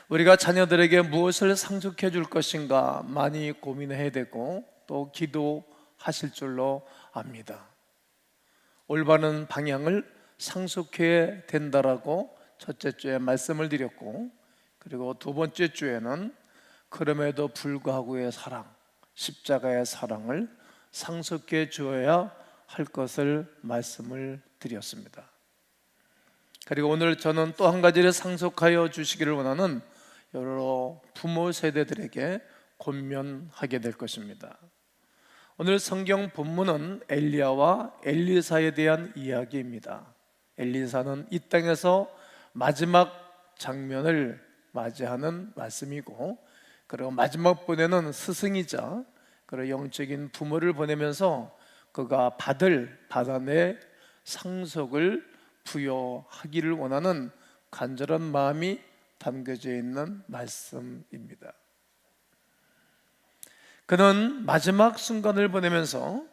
우리가 자녀들에게 무엇을 상속해 줄 것인가 많이 고민해야 되고 또 기도하실 줄로 압니다. 올바른 방향을 상속해야 된다라고 첫째 주에 말씀을 드렸고, 그리고 두 번째 주에는 그럼에도 불구하고의 사랑, 십자가의 사랑을 상속해 주어야 할 것을 말씀을 드렸습니다. 그리고 오늘 저는 또 한 가지를 상속하여 주시기를 원하는 여러 부모 세대들에게 권면하게 될 것입니다. 오늘 성경 본문은 엘리야와 엘리사에 대한 이야기입니다. 엘리사는 이 땅에서 마지막 장면을 맞이하는 말씀이고, 그리고 마지막 보내는 스승이자 그리고 영적인 부모를 보내면서 그가 받아낼 상속을 부여하기를 원하는 간절한 마음이 담겨져 있는 말씀입니다. 그는 마지막 순간을 보내면서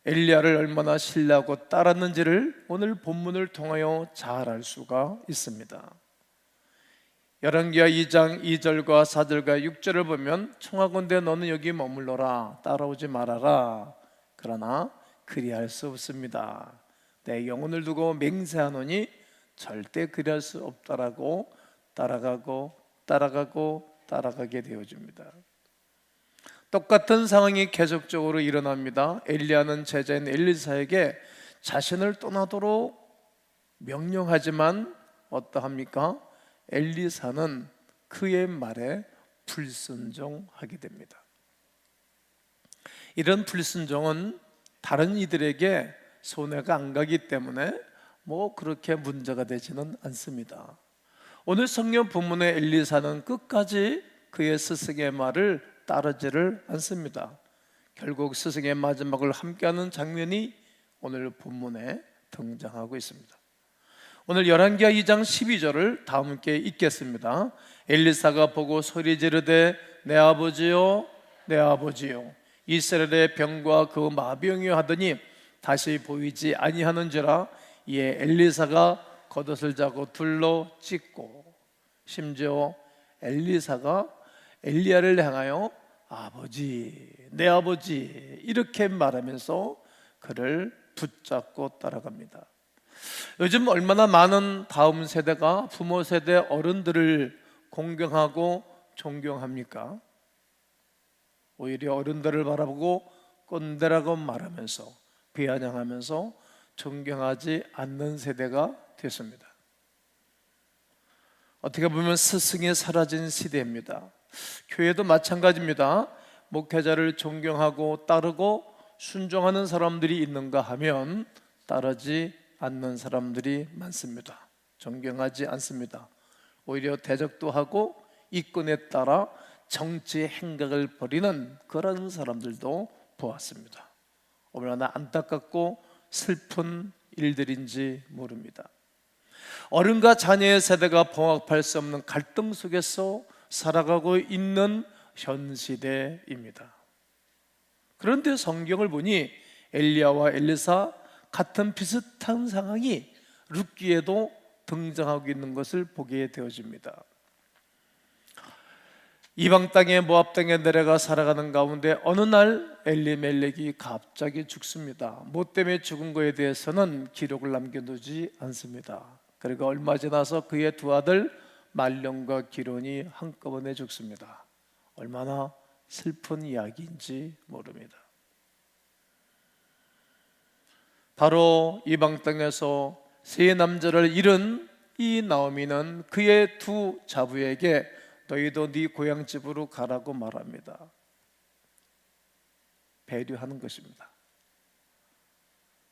엘리야를 얼마나 신뢰하고 따랐는지를 오늘 본문을 통하여 잘 알 수가 있습니다. 열왕기하 2장 2절과 4절과 6절을 보면 청하건대 너는 여기 머물러라, 따라오지 말아라. 그러나 그리할 수 없습니다. 내 영혼을 두고 맹세하노니 절대 그리할 수 없다라고 따라가게 되어집니다. 똑같은 상황이 계속적으로 일어납니다. 엘리야는 제자인 엘리사에게 자신을 떠나도록 명령하지만 어떠합니까? 엘리사는 그의 말에 불순종하게 됩니다. 이런 불순종은 다른 이들에게 손해가 안 가기 때문에 그렇게 문제가 되지는 않습니다. 오늘 성경 본문의 엘리사는 끝까지 그의 스승의 말을 따르지를 않습니다. 결국 스승의 마지막을 함께하는 장면이 오늘 본문에 등장하고 있습니다. 오늘 열왕기하 2장 12절을 다 함께 읽겠습니다. 엘리사가 보고 소리 지르되 내 아버지요 내 아버지요, 이스라엘의 병과 그 마병이요 하더니 다시 보이지 아니하는지라. 이에 엘리사가 겉옷을 자고 둘러 찢고, 심지어 엘리사가 엘리야를 향하여 아버지, 내 아버지 이렇게 말하면서 그를 붙잡고 따라갑니다. 요즘 얼마나 많은 다음 세대가 부모 세대 어른들을 공경하고 존경합니까? 오히려 어른들을 바라보고 꼰대라고 말하면서 비아냥하면서 존경하지 않는 세대가 됐습니다. 어떻게 보면 스승이 사라진 시대입니다. 교회도 마찬가지입니다. 목회자를 존경하고 따르고 순종하는 사람들이 있는가 하면 따르지 않는 사람들이 많습니다. 존경하지 않습니다. 오히려 대적도 하고 이권에 따라 정치 행각을 벌이는 그런 사람들도 보았습니다. 얼마나 안타깝고 슬픈 일들인지 모릅니다. 어른과 자녀의 세대가 봉합할 수 없는 갈등 속에서 살아가고 있는 현 시대입니다. 그런데 성경을 보니 엘리야와 엘리사 같은 비슷한 상황이 룻기에도 등장하고 있는 것을 보게 되어집니다. 이방 땅에 모압 땅에 내려가 살아가는 가운데 어느 날 엘리멜렉이 갑자기 죽습니다. 뭐 때문에 죽은 거에 대해서는 기록을 남겨두지 않습니다. 그리고 얼마 지나서 그의 두 아들 말론과 기론이 한꺼번에 죽습니다. 얼마나 슬픈 이야기인지 모릅니다. 바로 이방 땅에서 세 남자를 잃은 이 나오미는 그의 두 자부에게 너희도 네 고향집으로 가라고 말합니다. 배려하는 것입니다.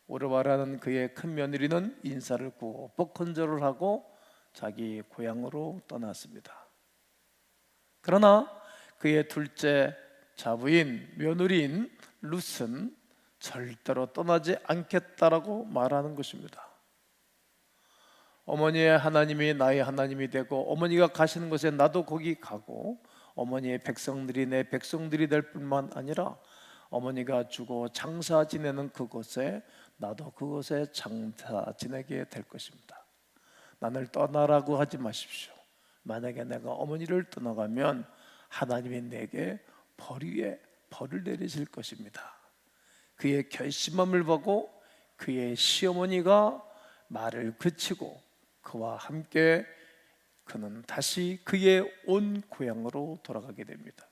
오르바라는 그의 큰 며느리는 인사를 꾹 건절을 하고 자기 고향으로 떠났습니다. 그러나 그의 둘째 자부인 며느리인 룻은 절대로 떠나지 않겠다라고 말하는 것입니다. 어머니의 하나님이 나의 하나님이 되고 어머니가 가시는 곳에 나도 거기 가고 어머니의 백성들이 내 백성들이 될 뿐만 아니라 어머니가 주고 장사 지내는 그곳에 나도 그곳에 장사 지내게 될 것입니다. 나를 떠나라고 하지 마십시오. 만약에 내가 어머니를 떠나가면 하나님이 내게 벌 위에 벌을 내리실 것입니다. 그의 결심함을 보고 그의 시어머니가 말을 그치고 그와 함께 그는 다시 그의 온 고향으로 돌아가게 됩니다.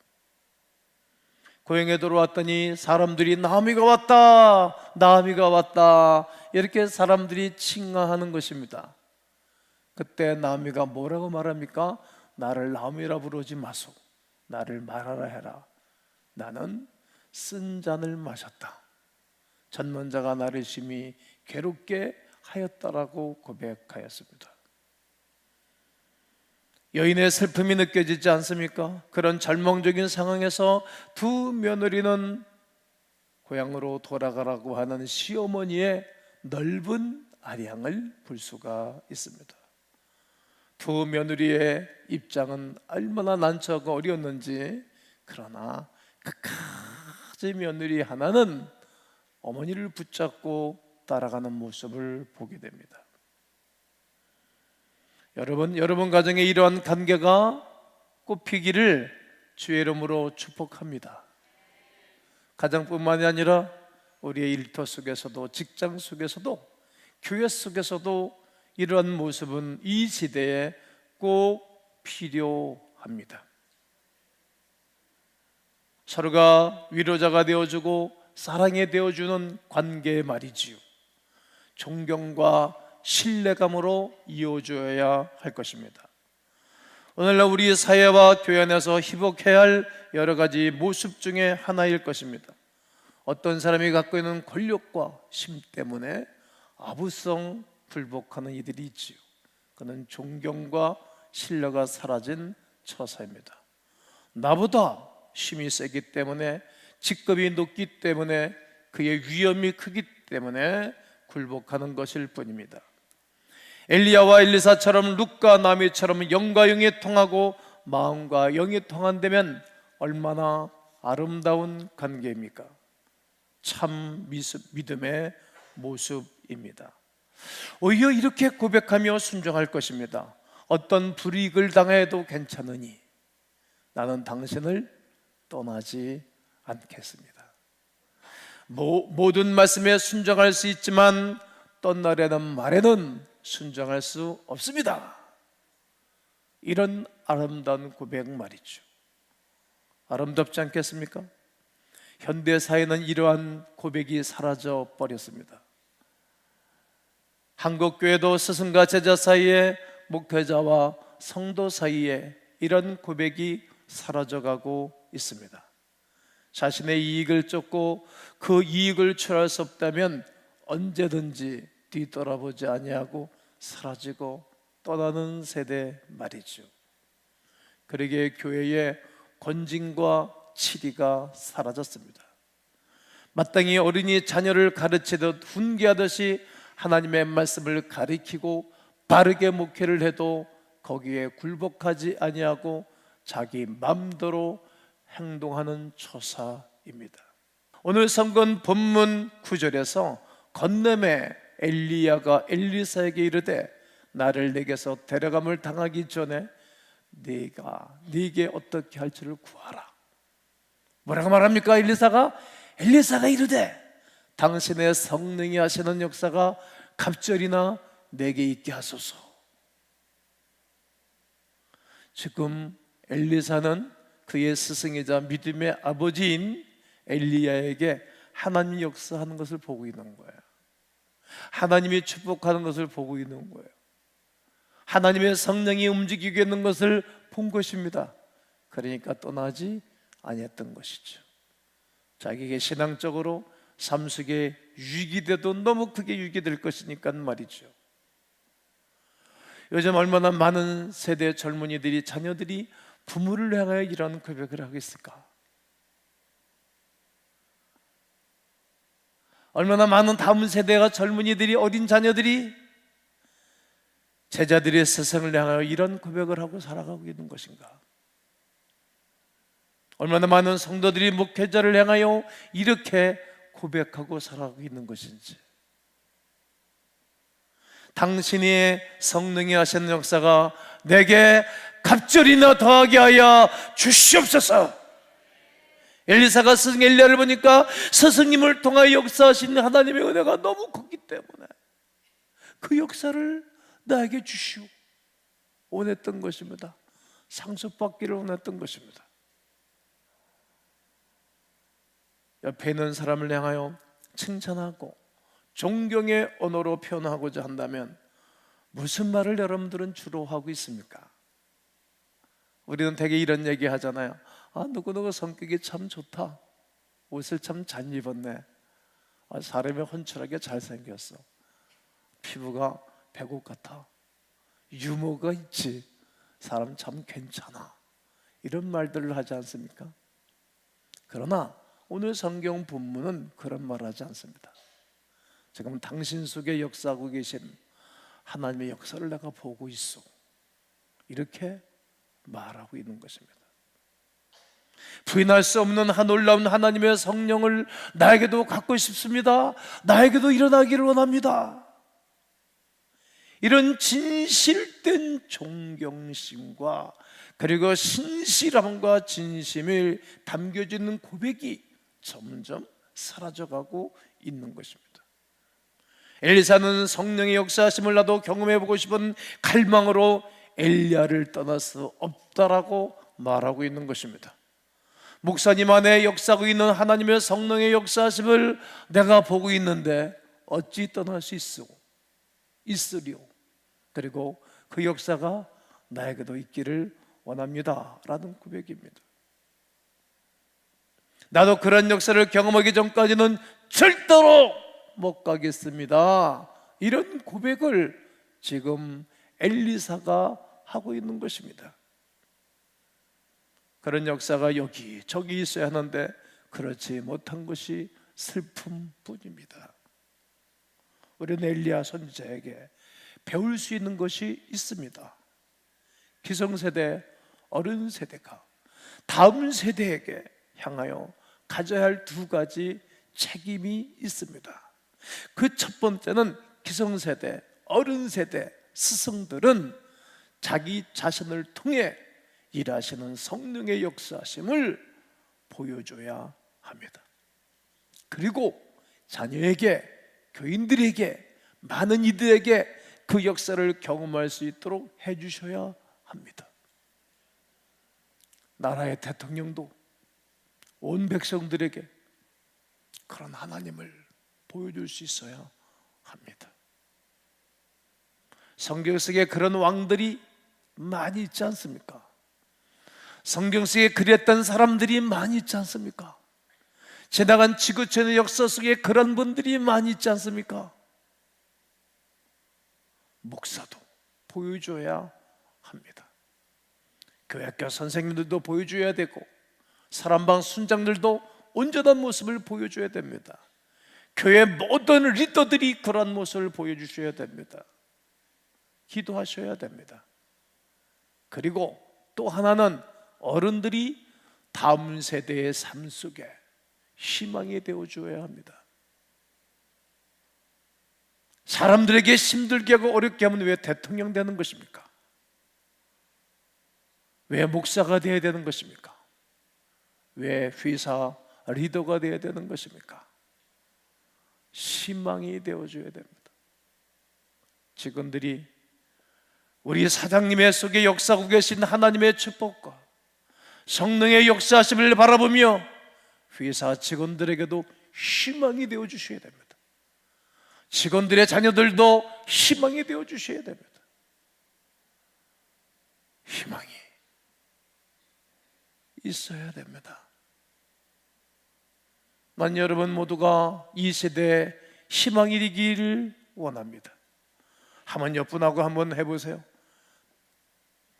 고향에 돌아왔더니 사람들이 나오미가 왔다, 나오미가 왔다, 이렇게 사람들이 칭하하는 것입니다. 그때 나오미가 뭐라고 말합니까? 나를 나오미라 부르지 마소, 나를 말하라 해라. 나는 쓴 잔을 마셨다. 전문자가 나를 심히 괴롭게 하였다라고 고백하였습니다. 여인의 슬픔이 느껴지지 않습니까? 그런 절망적인 상황에서 두 며느리는 고향으로 돌아가라고 하는 시어머니의 넓은 아량을 볼 수가 있습니다. 두 며느리의 입장은 얼마나 난처하고 어려웠는지, 그러나 끝까지 며느리 하나는 어머니를 붙잡고 따라가는 모습을 보게 됩니다. 여러분 가정에 이러한 관계가 꽃피기를 주의 이름으로 축복합니다. 가정뿐만이 아니라 우리의 일터 속에서도, 직장 속에서도, 교회 속에서도 이러한 모습은 이 시대에 꼭 필요합니다. 서로가 위로자가 되어주고 사랑이 되어주는 관계 말이지요. 존경과 신뢰감으로 이어져야 할 것입니다. 오늘날 우리 사회와 교회 안에서 회복해야 할 여러 가지 모습 중에 하나일 것입니다. 어떤 사람이 갖고 있는 권력과 힘 때문에 아부성 불복하는 이들이 있지요. 그는 존경과 신뢰가 사라진 처사입니다. 나보다 힘이 세기 때문에, 직급이 높기 때문에, 그의 위험이 크기 때문에 굴복하는 것일 뿐입니다. 엘리야와 엘리사처럼 룻과 나미처럼 영과 영이 통하고 마음과 영이 통한다면 얼마나 아름다운 관계입니까? 참 믿음의 모습입니다. 오히려 이렇게 고백하며 순종할 것입니다. 어떤 불이익을 당해도 괜찮으니 나는 당신을 떠나지 않겠습니다. 모든 말씀에 순종할 수 있지만 떠나려는 말에는 순종할 수 없습니다. 이런 아름다운 고백 말이죠. 아름답지 않겠습니까? 현대사회는 이러한 고백이 사라져 버렸습니다. 한국교회도 스승과 제자 사이에, 목회자와 성도 사이에 이런 고백이 사라져가고 있습니다. 자신의 이익을 쫓고 그 이익을 취할 수 없다면 언제든지 뒤돌아보지 아니하고 사라지고 떠나는 세대 말이죠. 그러기에 교회의 권징과 치리가 사라졌습니다. 마땅히 어린이 자녀를 가르치듯 훈계하듯이 하나님의 말씀을 가리키고 바르게 목회를 해도 거기에 굴복하지 아니하고 자기 맘대로 행동하는 처사입니다. 오늘 성경 본문 9절에서 건넌의 엘리야가 엘리사에게 이르되 나를 내게서 데려감을 당하기 전에 네가 네게 어떻게 할지를 구하라. 뭐라고 말합니까? 엘리사가 이르되 당신의 성령이 하시는 역사가 갑절이나 내게 있게 하소서. 지금 엘리사는 그의 스승이자 믿음의 아버지인 엘리야에게 하나님이 역사하는 것을 보고 있는 거예요. 하나님이 축복하는 것을 보고 있는 거예요. 하나님의 성령이 움직이고 있는 것을 본 것입니다. 그러니까 떠나지 아니했던 것이죠. 자기에게 신앙적으로 삶 속에 유익이 돼도 너무 크게 유익이 될 것이니까 말이죠. 요즘 얼마나 많은 세대 젊은이들이, 자녀들이 부모를 향하여 이런 고백을 하고 있을까? 얼마나 많은 다음 세대가, 젊은이들이, 어린 자녀들이 제자들의 스승을 향하여 이런 고백을 하고 살아가고 있는 것인가? 얼마나 많은 성도들이 목회자를 향하여 이렇게 고백하고 살아가고 있는 것인지. 당신이 성령이 하시는 역사가 내게 갑절이나 더하게 하여 주시옵소서. 엘리사가 스승 엘리야를 보니까 스승님을 통하여 역사하신 하나님의 은혜가 너무 크기 때문에 그 역사를 나에게 주시오 원했던 것입니다. 상속받기를 원했던 것입니다. 옆에 있는 사람을 향하여 칭찬하고 존경의 언어로 표현하고자 한다면 무슨 말을 여러분들은 주로 하고 있습니까? 우리는 되게 이런 얘기 하잖아요. 누구누구 성격이 참 좋다. 옷을 참 잘 입었네. 사람이 훤칠하게 잘생겼어. 피부가 백옥 같아. 유머가 있지. 사람 참 괜찮아. 이런 말들을 하지 않습니까? 그러나 오늘 성경 본문은 그런 말을 하지 않습니다. 지금 당신 속에 역사하고 계신 하나님의 역사를 내가 보고 있어. 이렇게 말하고 있는 것입니다. 부인할 수 없는 놀라운 하나님의 성령을 나에게도 갖고 싶습니다. 나에게도 일어나기를 원합니다. 이런 진실된 존경심과 그리고 신실함과 진심을 담겨지는 고백이 점점 사라져가고 있는 것입니다. 엘리사는 성령의 역사하심을 나도 경험해보고 싶은 갈망으로 엘리야를 떠날 수 없다라고 말하고 있는 것입니다. 목사님 안에 역사하고 있는 하나님의 성령의 역사하심을 내가 보고 있는데 어찌 떠날 수 있으리오. 그리고 그 역사가 나에게도 있기를 원합니다 라는 고백입니다. 나도 그런 역사를 경험하기 전까지는 절대로 못 가겠습니다. 이런 고백을 지금 엘리사가 하고 있는 것입니다. 그런 역사가 여기저기 있어야 하는데 그렇지 못한 것이 슬픔뿐입니다. 우리는 엘리야 선지자에게 배울 수 있는 것이 있습니다. 기성세대, 어른세대가 다음 세대에게 향하여 가져야 할 두 가지 책임이 있습니다. 그 첫 번째는 기성세대, 어른세대, 스승들은 자기 자신을 통해 일하시는 성령의 역사하심을 보여줘야 합니다. 그리고 자녀에게, 교인들에게, 많은 이들에게 그 역사를 경험할 수 있도록 해주셔야 합니다. 나라의 대통령도 온 백성들에게 그런 하나님을 보여줄 수 있어야 합니다. 성경 속에 그런 왕들이 많이 있지 않습니까? 성경 속에 그랬던 사람들이 많이 있지 않습니까? 지나간 지구촌의 역사 속에 그런 분들이 많이 있지 않습니까? 목사도 보여줘야 합니다. 교회학교 선생님들도 보여줘야 되고 사람방 순장들도 온전한 모습을 보여줘야 됩니다. 교회 모든 리더들이 그런 모습을 보여주셔야 됩니다. 기도하셔야 됩니다. 그리고 또 하나는 어른들이 다음 세대의 삶 속에 희망이 되어줘야 합니다. 사람들에게 힘들게 하고 어렵게 하면 왜 대통령 되는 것입니까? 왜 목사가 되어야 되는 것입니까? 왜 회사 리더가 되어야 되는 것입니까? 희망이 되어줘야 됩니다. 직원들이 우리 사장님의 속에 역사하고 계신 하나님의 축복과 성령의 역사하심을 바라보며 회사 직원들에게도 희망이 되어주셔야 됩니다. 직원들의 자녀들도 희망이 되어주셔야 됩니다. 희망이 있어야 됩니다. 난 여러분 모두가 이 세대에 희망이 되기를 원합니다. 한번 옆분하고 한번 해보세요.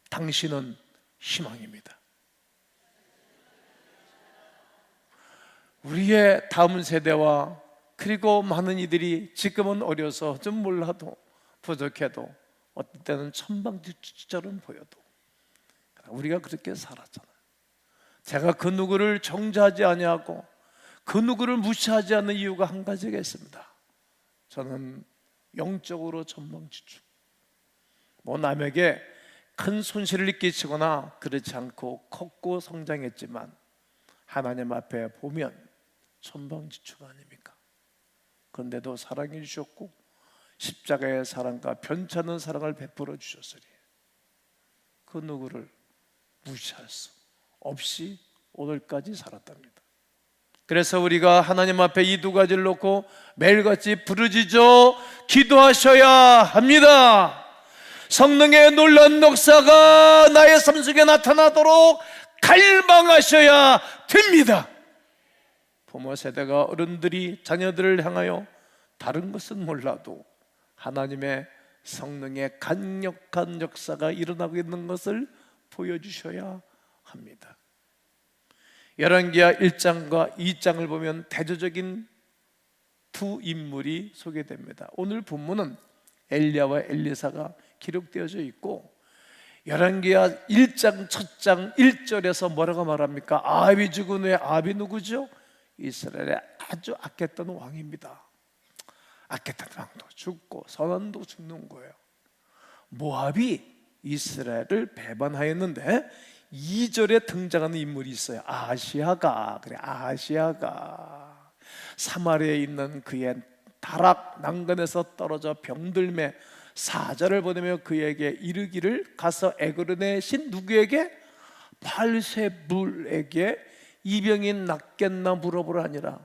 당신은 희망입니다. 우리의 다음 세대와 그리고 많은 이들이 지금은 어려서 좀 몰라도 부족해도 어떤 때는 천방지축처럼 보여도 우리가 그렇게 살았잖아요. 제가 그 누구를 정죄하지 아니하고 그 누구를 무시하지 않는 이유가 한 가지가 있습니다. 저는 영적으로 천방지축, 남에게 큰 손실을 끼치거나 그렇지 않고 컸고 성장했지만 하나님 앞에 보면 천방지축 아닙니까? 그런데도 사랑해 주셨고 십자가의 사랑과 변치 않는 사랑을 베풀어 주셨으니 그 누구를 무시할 수 없이 오늘까지 살았답니다. 그래서 우리가 하나님 앞에 이 두 가지를 놓고 매일같이 부르짖어 기도하셔야 합니다. 성령의 놀라운 역사가 나의 삶 속에 나타나도록 갈망하셔야 됩니다. 부모 세대가 어른들이 자녀들을 향하여 다른 것은 몰라도 하나님의 성령의 강력한 역사가 일어나고 있는 것을 보여주셔야 합니다. 열왕기하 1장과 2장을 보면 대조적인 두 인물이 소개됩니다. 오늘 본문은 엘리야와 엘리사가 기록되어져 있고 열왕기하 1장 첫 장 1절에서 뭐라고 말합니까? 아합이 죽은 후에 아합이 누구죠? 이스라엘의 아주 악했던 왕입니다. 악했던 왕도 죽고 선왕도 죽는 거예요. 모압이 이스라엘을 배반하였는데 2절에 등장하는 인물이 있어요. 아하시아가. 그래, 아하시아가 사마리아에 있는 그의 다락 난간에서 떨어져 병들매 사자를 보내며 그에게 이르기를 가서 에그론의 신 누구에게? 발세불에게 이 병이 낫겠나 물어보라 하니라.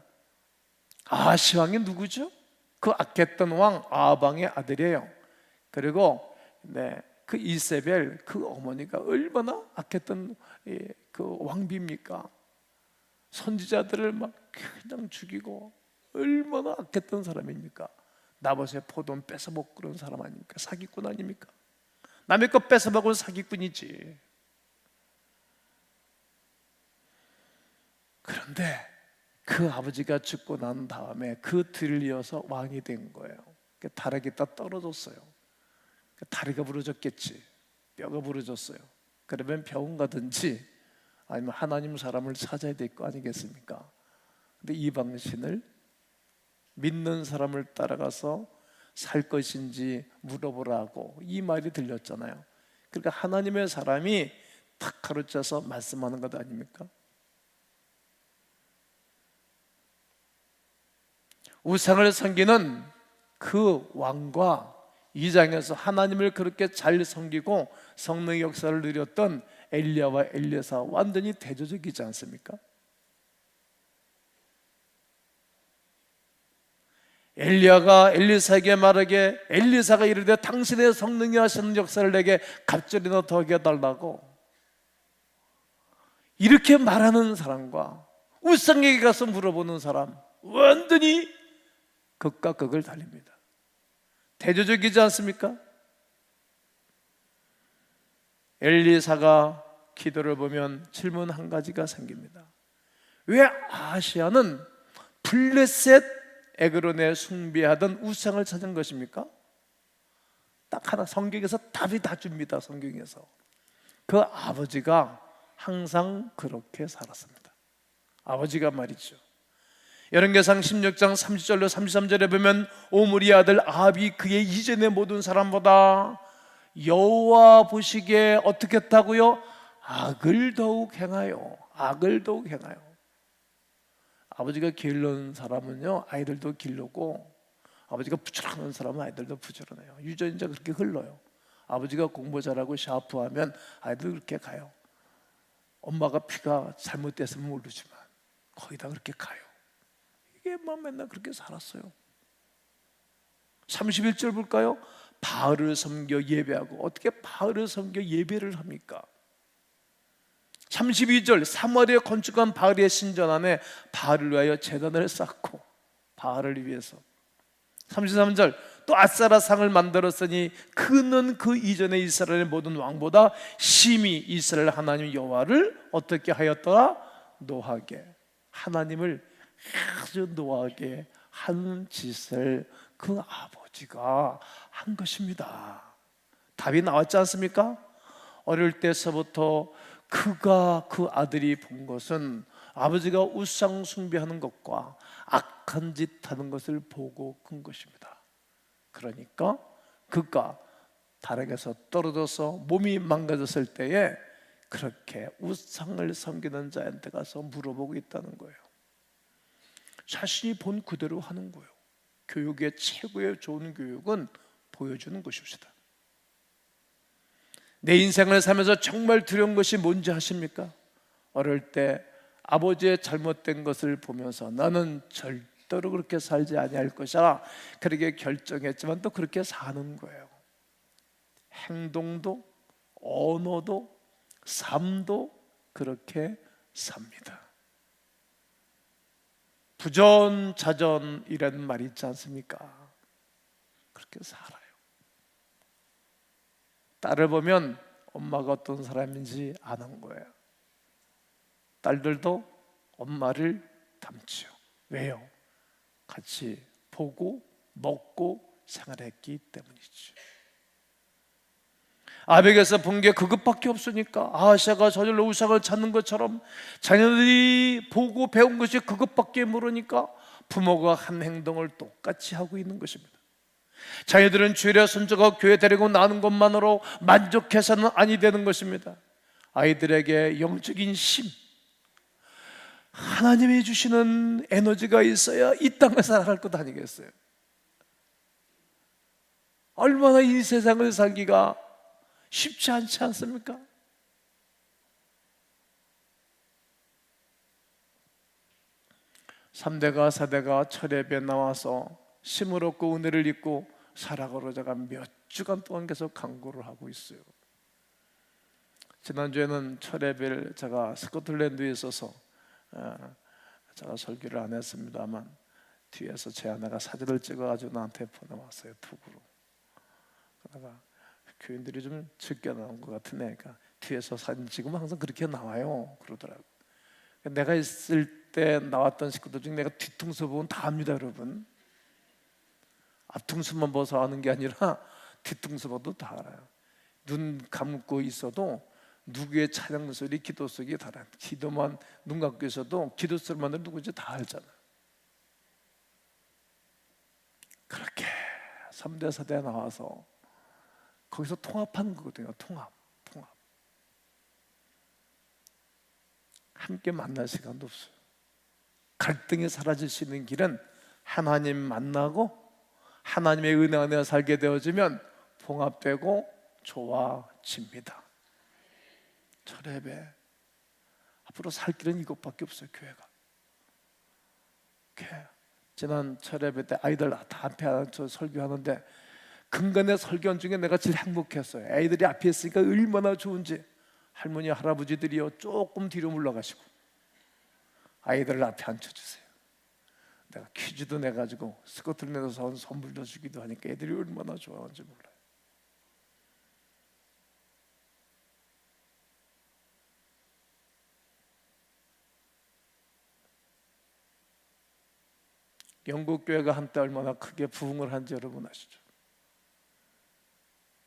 아하시 왕이 누구죠? 그 악했던 왕 아방의 아들이에요. 그리고 그 이세벨 그 어머니가 얼마나 악했던 그 왕비입니까? 선지자들을 막 그냥 죽이고 얼마나 악했던 사람입니까? 나봇의 포도원 뺏어먹고 그런 사람 아닙니까? 사기꾼 아닙니까? 남의 것 뺏어먹은 사기꾼이지. 그런데 그 아버지가 죽고 난 다음에 그 뒤를 이어서 왕이 된 거예요. 다락이 딱 떨어졌어요. 다리가 부러졌겠지, 뼈가 부러졌어요. 그러면 병원 가든지 아니면 하나님 사람을 찾아야 될 거 아니겠습니까? 근데 이방신을 믿는 사람을 따라가서 살 것인지 물어보라고 이 말이 들렸잖아요. 그러니까 하나님의 사람이 탁 가르쳐서 말씀하는 것 아닙니까? 우상을 섬기는 그 왕과 이 장에서 하나님을 그렇게 잘 섬기고 성령의 역사를 누렸던 엘리야와 엘리사 완전히 대조적이지 않습니까? 엘리야가 엘리사에게 말하게 엘리사가 이르되 당신의 성령이 하시는 역사를 내게 갑절이나 더하게 해달라고 이렇게 말하는 사람과 우상에게 가서 물어보는 사람 완전히 극과 극을 달립니다. 대조적이지 않습니까? 엘리사가 기도를 보면 질문 한 가지가 생깁니다. 왜 아하시아는 블레셋 에그론에 숭배하던 우상을 찾은 것입니까? 딱 하나, 성경에서 답이 다 줍니다. 성경에서 그 아버지가 항상 그렇게 살았습니다. 아버지가 말이죠. 열왕기상 16장 30절로 33절에 보면 오므리의 아들 아합이 그의 이전의 모든 사람보다 여호와 보시기에 어떻게 했다고요? 악을 더욱 행하여. 아버지가 길러는 사람은요 아이들도 길르고, 아버지가 부지런한 사람은 아이들도 부지런해요. 유전자 그렇게 흘러요. 아버지가 공부 잘하고 샤프하면 아이들 그렇게 가요. 엄마가 피가 잘못됐으면 모르지만 거의 다 그렇게 가요. 이게 맨날 그렇게 살았어요. 31절 볼까요? 바알을 섬겨 예배하고. 어떻게 바알을 섬겨 예배를 합니까? 32절 사마리아 건축한 바알의 신전 안에 바알을 위하여 제단을 쌓고 바알을 위해서. 33절 또 아세라 상을 만들었으니 그는 그 이전의 이스라엘의 모든 왕보다 심히 이스라엘 하나님 여호와를 어떻게 하였더라? 노하게. 하나님을 아주 노하게 하는 짓을 그 아버지가 한 것입니다. 답이 나왔지 않습니까? 어릴 때서부터 그가 그 아들이 본 것은 아버지가 우상 숭배하는 것과 악한 짓 하는 것을 보고 큰 것입니다. 그러니까 그가 타락해서 떨어져서 몸이 망가졌을 때에 그렇게 우상을 섬기는 자한테 가서 물어보고 있다는 거예요. 자신이 본 그대로 하는 거예요. 교육의 최고의 좋은 교육은 보여주는 것입니다. 내 인생을 살면서 정말 두려운 것이 뭔지 아십니까? 어릴 때 아버지의 잘못된 것을 보면서 나는 절대로 그렇게 살지 아니할 것이라 그렇게 결정했지만 또 그렇게 사는 거예요. 행동도 언어도 삶도 그렇게 삽니다. 부전자전이라는 말이 있지 않습니까? 그렇게 살아요. 딸을 보면 엄마가 어떤 사람인지 아는 거예요. 딸들도 엄마를 닮지요. 왜요? 같이 보고 먹고 생활했기 때문이죠. 아벡에서 본 게 그것밖에 없으니까 아하시아가 저절로 우상을 찾는 것처럼 자녀들이 보고 배운 것이 그것밖에 모르니까 부모가 한 행동을 똑같이 하고 있는 것입니다. 자녀들은 주일에 손주가 교회 데리고 나오는 것만으로 만족해서는 아니 되는 것입니다. 아이들에게 영적인 힘, 하나님이 주시는 에너지가 있어야 이 땅을 살아갈 것 아니겠어요? 얼마나 이 세상을 살기가 쉽지 않지 않습니까? 삼대가 사대가 철회에 나와서 힘을 얻고 은혜를 입고 살아가로자가 몇 주간 동안 계속 강구를 하고 있어요. 지난주에는 철회를 제가 스코틀랜드에 있어서 제가 설교를 안 했습니다만 뒤에서 제 아내가 사진을 찍어가지고 나한테 보내왔어요. 톡으로. 그러다가 교인들이 좀 적게 나온 것 같은데 그러니까 뒤에서 사진 찍으면 항상 그렇게 나와요 그러더라고요. 내가 있을 때 나왔던 식구들 중에 내가 뒤통수 보면 다 압니다 여러분. 앞통수만 봐서 아는 게 아니라 뒤통수 봐도 다 알아요. 눈 감고 있어도 누구의 찬양 소리, 기도 소리 다 알아요. 기도만 눈 감고 있어도 기도 소리만 들으면 누구인지 다 알잖아요. 그렇게 3대 4대 나와서 거기서 통합하는 거거든요. 통합. 함께 만날 시간도 없어요. 갈등이 사라질 수 있는 길은 하나님 만나고 하나님의 은혜 안에 살게 되어지면 봉합되고 좋아집니다. 철회배 앞으로 살 길은 이것밖에 없어요. 교회가. 지난 철회배 때 아이들 다 앞에 앉아서 설교하는데 근간의 설교원 중에 내가 제일 행복했어요. 애들이 앞에 있으니까 얼마나 좋은지. 할머니 할아버지들이요 조금 뒤로 물러가시고 아이들을 앞에 앉혀주세요. 내가 퀴즈도 내가지고 스코틀랜드에서 온 선물도 주기도 하니까 애들이 얼마나 좋아하는지 몰라요. 영국 교회가 한때 얼마나 크게 부흥을 한지 여러분 아시죠?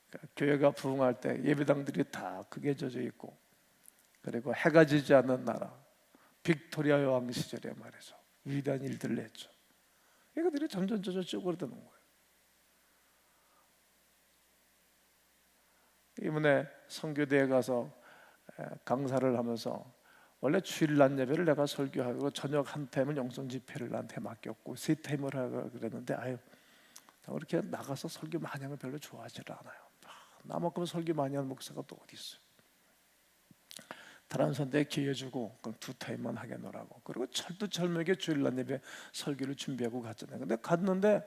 그러니까 교회가 부흥할 때 예배당들이 다 크게 젖어 있고 그리고 해가 지지 않는 나라 빅토리아 여왕 시절에 말해서 위대한 일들을 했죠. 이것들이 점점 쪼그러드는 거예요. 이번에 선교대에 가서 강사를 하면서 원래 주일날 예배를 내가 설교하고 저녁 한 타임을 영성 집회를 나한테 맡겼고 세 타임을 하고 그랬는데 그렇게 나가서 설교 많이 하는 걸 별로 좋아하지 않아요. 나만큼 설교 많이 하는 목사가 또 어디 있어요? 다른 선대에 기회 주고 그럼 두 타임만 하게 놓으라고. 그리고 철두철미하게 주일날 예배 설교를 준비하고 갔잖아요. 근데 갔는데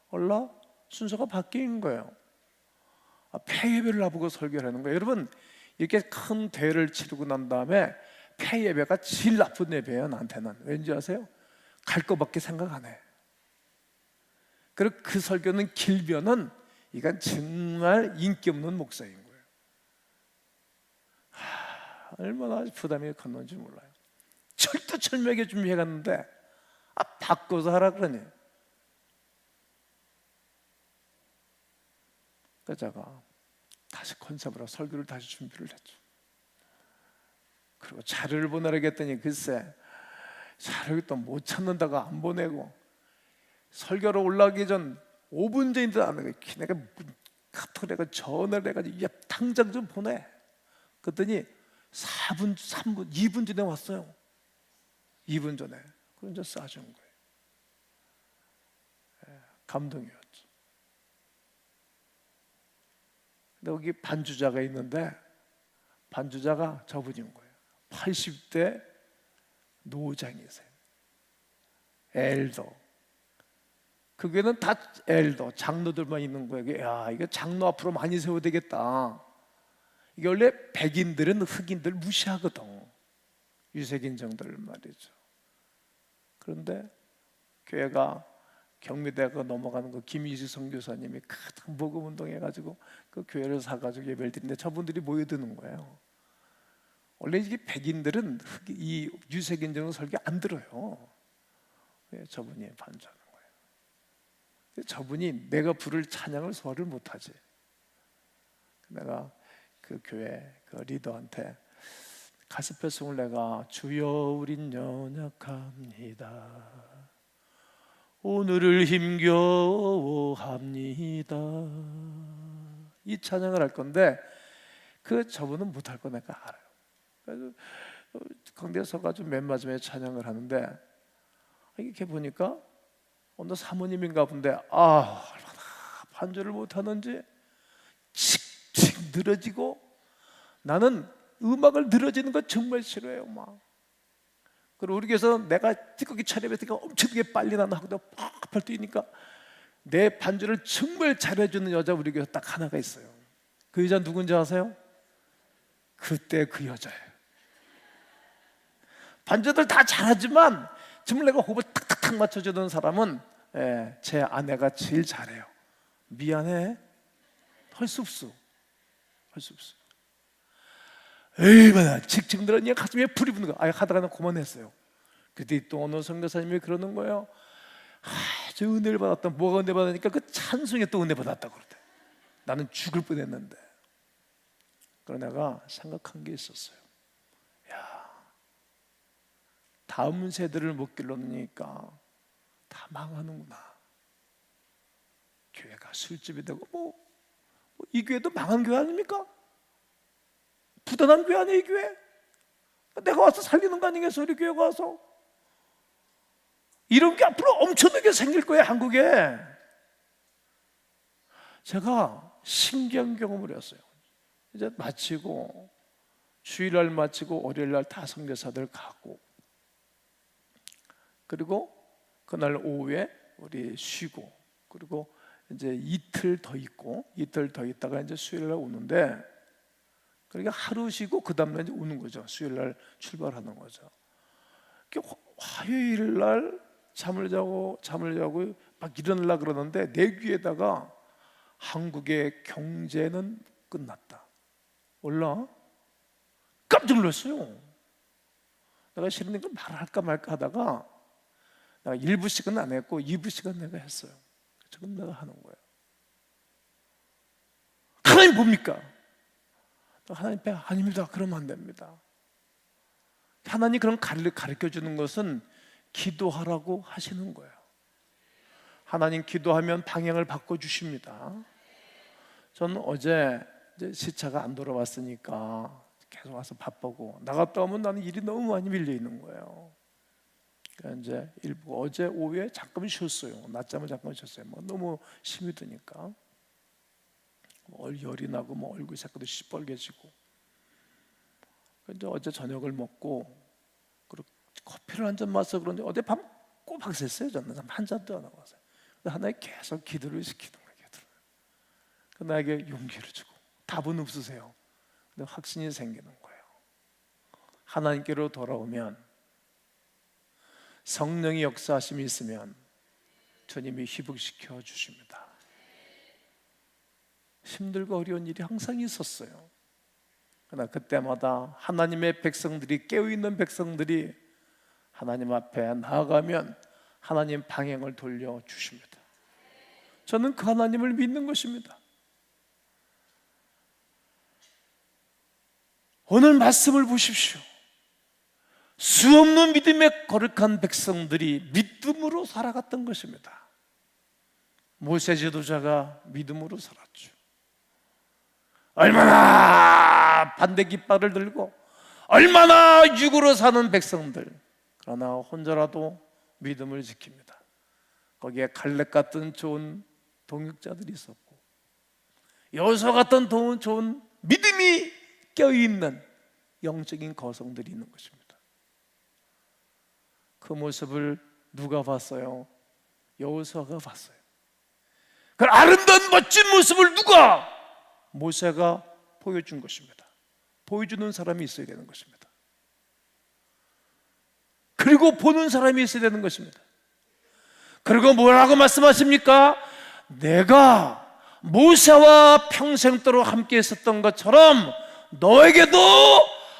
얼라 순서가 바뀐 거예요. 폐예배를 나보고 설교를 하는 거예요. 여러분 이렇게 큰 대회를 치르고 난 다음에 폐예배가 제일 나쁜 예배예요. 나한테는. 왠지 아세요? 갈 거밖에 생각 안 해. 그리고 그 설교는 길면은 이건 정말 인기 없는 목사인 거예요. 얼마나 부담이 컸는지 몰라요. 철두철미하게 준비해 갔는데 바꿔서 하라 그러니. 그래서 제가 다시 컨셉으로 설교를 다시 준비를 했죠. 그리고 자료를 보내라고 했더니 글쎄 자료를 또 못 찾는다고 안 보내고 설교로 올라가기 전 5분 전인데도 안 하고 내가 카톡을 내가 전화를 해가지고 야 당장 좀 보내. 그랬더니 4분, 3분, 2분 전에 왔어요. 2분 전에. 그럼 이제 쏴준 거예요. 감동이었죠. 근데 여기 반주자가 있는데 반주자가 저분인 거예요. 80대 노장이세요. 엘더. 그 교회는 다 엘더, 장로들만 있는 거예요. 야, 이거 장로 앞으로 많이 세워야 되겠다. 이게 원래 백인들은 흑인들 무시하거든. 유색인종들 말이죠. 그런데 교회가 경미대가 넘어가는 거 김희수 선교사님이 큰 복음 운동해가지고 그 교회를 사가지고 예배를 드리는데 저분들이 모여드는 거예요. 원래 이게 백인들은 이 유색인종은 설교 안 들어요. 저분이 반주하는 거예요. 저분이 내가 부를 찬양을 소화를 못하지. 내가 그 교회 그 리더한테 가스펠송을 내가 주여 우린 연약합니다. 오늘을 힘겨워합니다. 이 찬양을 할 건데 그 저분은 못할 거 내가 알아요. 그래서 강대에 서가지고 맨 마지막에 찬양을 하는데 이렇게 보니까 어느 사모님인가 본데 얼마나 반주를 못하는지 칙칙 늘어지고 나는 음악을 늘어지는 거 정말 싫어해요. 막. 그리고 우리 교회에서 내가 찌꺼기 차려봤으니까 엄청나게 빨리 나는 하고 팍팍 뛰니까 내 반주를 정말 잘해주는 여자 우리 교회에 딱 하나가 있어요. 그 여자 누군지 아세요? 그때 그 여자예요. 반주들 다 잘하지만 정말 내가 호흡을 탁탁탁 맞춰주는 사람은 제 아내가 제일 잘해요. 미안해. 할 수 없어. 할 수 없어. 얼마나 칙칙 늘었냐 가슴에 불이 붙는 거. 하다가 그만했어요. 그때 또 어느 선교사님이 그러는 거예요. 저 은혜를 받았다. 뭐가 은혜 받으니까 그 찬송에 또 은혜 받았다고 그러대. 나는 죽을 뻔했는데. 그러나 내가 생각한 게 있었어요. 야, 다음 세대를 못 길러내니까 다 망하는구나. 교회가 술집이 되고 이 교회도 망한 교회 아닙니까? 부단한 교회 아니에요, 이 교회? 내가 와서 살리는 거 아니겠어, 우리 교회가 와서? 이런 게 앞으로 엄청나게 생길 거예요, 한국에. 제가 신기한 경험을 했어요. 이제 마치고 주일날 마치고 월요일날 다 선교사들 가고 그리고 그날 오후에 우리 쉬고 그리고 이제 이틀 더 있고 이틀 더 있다가 이제 수요일날 오는데 그러니까 하루 쉬고 그 다음날 이제 오는 거죠. 수요일날 출발하는 거죠. 화요일날 잠을 자고 막 일어나려고 그러는데 내 귀에다가 한국의 경제는 끝났다. 몰라? 깜짝 놀랐어요. 내가 싫으니까 말할까 말까 하다가 내가 1부씩은 안 했고 2부씩은 내가 했어요. 지금 내가 하는 거예요. 하나님 뭡니까? 하나님 아닙니다. 그러면 안 됩니다. 하나님 그럼 가르쳐 주는 것은 기도하라고 하시는 거예요. 하나님 기도하면 방향을 바꿔주십니다. 저는 어제 이제 시차가 안 돌아왔으니까 계속 와서 바쁘고 나갔다 오면 나는 일이 너무 많이 밀려 있는 거예요. 그러니까 이제 일부 어제 오후에 잠깐 쉬었어요. 낮잠을 잠깐 쉬었어요. 너무 힘이 드니까 열이 나고 얼굴 색깔도 시뻘개지고. 이제 어제 저녁을 먹고 그리고 커피를 한 잔 마셔 그런데 어제 밤 꼬박 샜어요. 저는 한 잔도 안 하고 왔어요. 하나님 계속 기도를 시키는 거예요. 나에게 용기를 주고 답은 없으세요. 근데 확신이 생기는 거예요. 하나님께로 돌아오면 성령의 역사하심이 있으면 주님이 회복시켜 주십니다. 힘들고 어려운 일이 항상 있었어요. 그러나 그때마다 하나님의 백성들이 깨어있는 백성들이 하나님 앞에 나아가면 하나님 방향을 돌려주십니다. 저는 그 하나님을 믿는 것입니다. 오늘 말씀을 보십시오. 수없는 믿음에 거룩한 백성들이 믿음으로 살아갔던 것입니다. 모세 지도자가 믿음으로 살았죠. 얼마나 반대 깃발을 들고 얼마나 육으로 사는 백성들, 그러나 혼자라도 믿음을 지킵니다. 거기에 갈렙 같은 좋은 동역자들이 있었고 여호수아 같은 좋은 믿음이 껴있는 영적인 거성들이 있는 것입니다. 그 모습을 누가 봤어요? 여호수아가 봤어요. 그 아름다운 멋진 모습을 누가? 모세가 보여준 것입니다. 보여주는 사람이 있어야 되는 것입니다. 그리고 보는 사람이 있어야 되는 것입니다. 그리고 뭐라고 말씀하십니까? 내가 모세와 평생도록 함께 있었던 것처럼 너에게도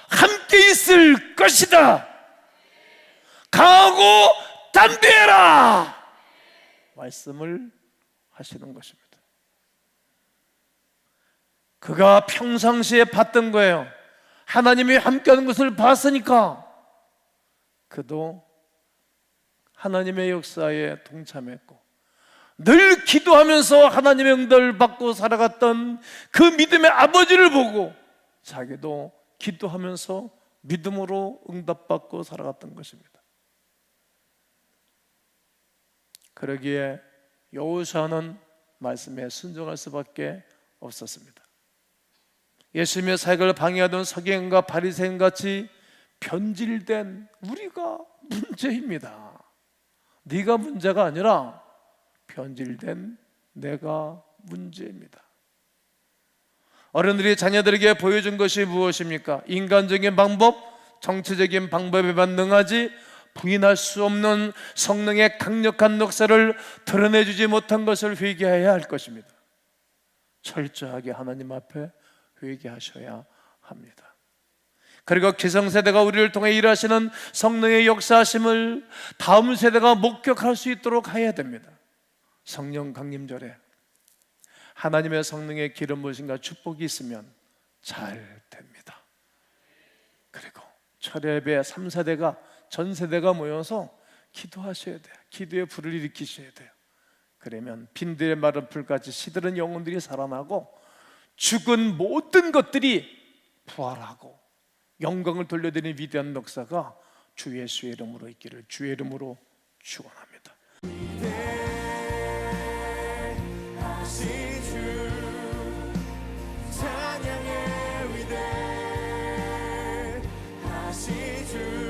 함께 있을 것이다. 강하고 담대해라 말씀을 하시는 것입니다. 그가 평상시에 봤던 거예요. 하나님이 함께하는 것을 봤으니까 그도 하나님의 역사에 동참했고 늘 기도하면서 하나님의 응답을 받고 살아갔던 그 믿음의 아버지를 보고 자기도 기도하면서 믿음으로 응답받고 살아갔던 것입니다. 그러기에 여호수아는 말씀에 순종할 수밖에 없었습니다. 예수님의 사역을 방해하던 서기관과 바리새인같이 변질된 우리가 문제입니다. 네가 문제가 아니라 변질된 내가 문제입니다. 어른들이 자녀들에게 보여준 것이 무엇입니까? 인간적인 방법, 정치적인 방법에만 능하지 부인할 수 없는 성령의 강력한 역사를 드러내주지 못한 것을 회개해야 할 것입니다. 철저하게 하나님 앞에 회개하셔야 합니다. 그리고 기성세대가 우리를 통해 일하시는 성령의 역사하심을 다음 세대가 목격할 수 있도록 해야 됩니다. 성령 강림절에 하나님의 성령의 기름 부으심과 축복이 있으면 잘 됩니다. 그리고 철야예배 3세대가 전 세대가 모여서 기도하셔야 돼요. 기도의 불을 일으키셔야 돼요. 그러면 빈들의 마른 풀같이 시들은 영혼들이 살아나고 죽은 모든 것들이 부활하고 영광을 돌려드리는 위대한 역사가 주 예수의 이름으로 있기를 주의 이름으로 축원합니다. 위대하신 주 찬양의 위대하신 주